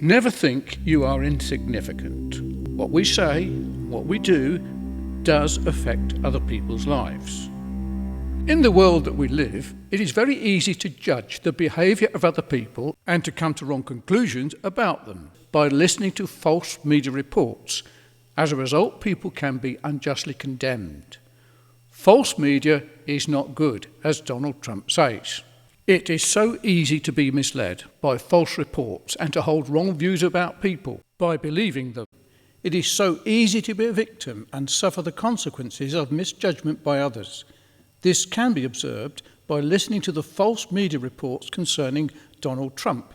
Never think you are insignificant. What we say, what we do, does affect other people's lives. In the world that we live, it is very easy to judge the behaviour of other people and to come to wrong conclusions about them by listening to false media reports. As a result, people can be unjustly condemned. False media is not good, as Donald Trump says. It is so easy to be misled by false reports and to hold wrong views about people by believing them. It is so easy to be a victim and suffer the consequences of misjudgment by others. This can be observed by listening to the false media reports concerning Donald Trump.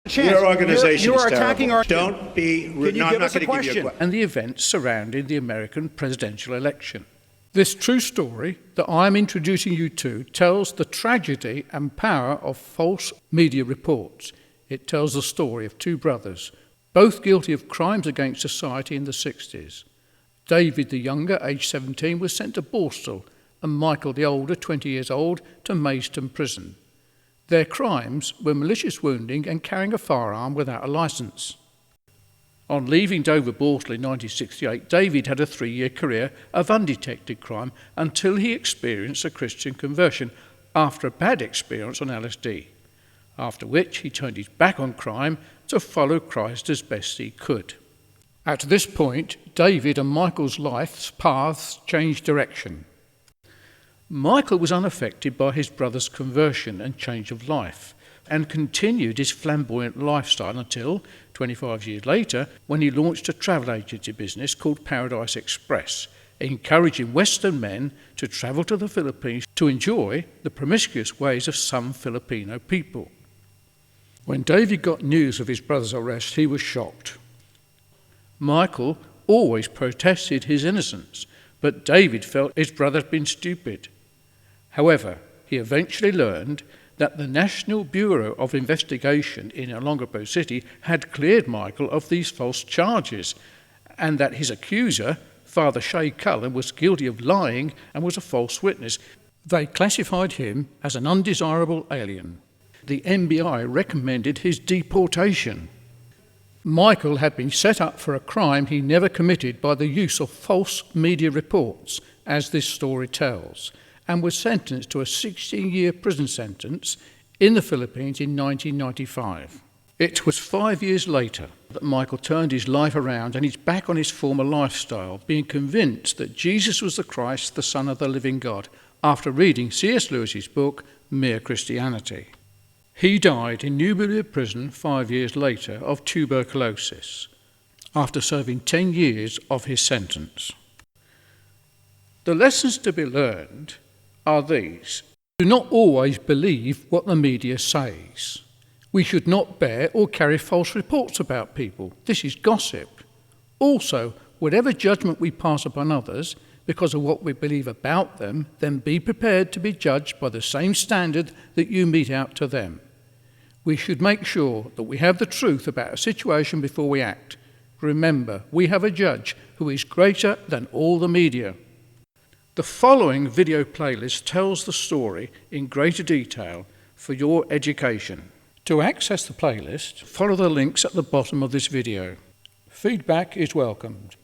Your organization you is are attacking terrible. our. Don't be. Can you no, give I'm us not a going to give you a question? question. And the events surrounding the American presidential election. This true story that I am introducing you to tells the tragedy and power of false media reports. It tells the story of two brothers, both guilty of crimes against society in the 60s. David the younger, aged 17, was sent to Borstal, and Michael the older, 20 years old, to Maidstone prison. Their crimes were malicious wounding and carrying a firearm without a licence. On leaving Dover Borstal in 1968, David had a 3-year career of undetected crime until he experienced a Christian conversion after a bad experience on LSD, after which he turned his back on crime to follow Christ as best he could. At this point, David and Michael's life's paths changed direction. Michael was unaffected by his brother's conversion and change of life, and continued his flamboyant lifestyle until, 25 years later, when he launched a travel agency business called Paradise Express, encouraging Western men to travel to the Philippines to enjoy the promiscuous ways of some Filipino people. When David got news of his brother's arrest, he was shocked. Michael always protested his innocence, but David felt his brother had been stupid. However, he eventually learned that the National Bureau of Investigation in Olongapo City had cleared Michael of these false charges, and that his accuser, Father Shay Cullen, was guilty of lying and was a false witness. They classified him as an undesirable alien. The NBI recommended his deportation. Michael had been set up for a crime he never committed by the use of false media reports, as this story tells, and was sentenced to a 16-year prison sentence in the Philippines in 1995. It was 5 years later that Michael turned his life around and he's back on his former lifestyle, being convinced that Jesus was the Christ, the Son of the living God, after reading C.S. Lewis's book, Mere Christianity. He died in Newbury Prison 5 years later of tuberculosis, after serving 10 years of his sentence. The lessons to be learned are these. Do not always believe what the media says. We should not bear or carry false reports about people. This is gossip. Also, whatever judgment we pass upon others because of what we believe about them, then be prepared to be judged by the same standard that you mete out to them. We should make sure that we have the truth about a situation before we act. Remember, we have a judge who is greater than all the media. The following video playlist tells the story in greater detail for your education. To access the playlist, follow the links at the bottom of this video. Feedback is welcomed.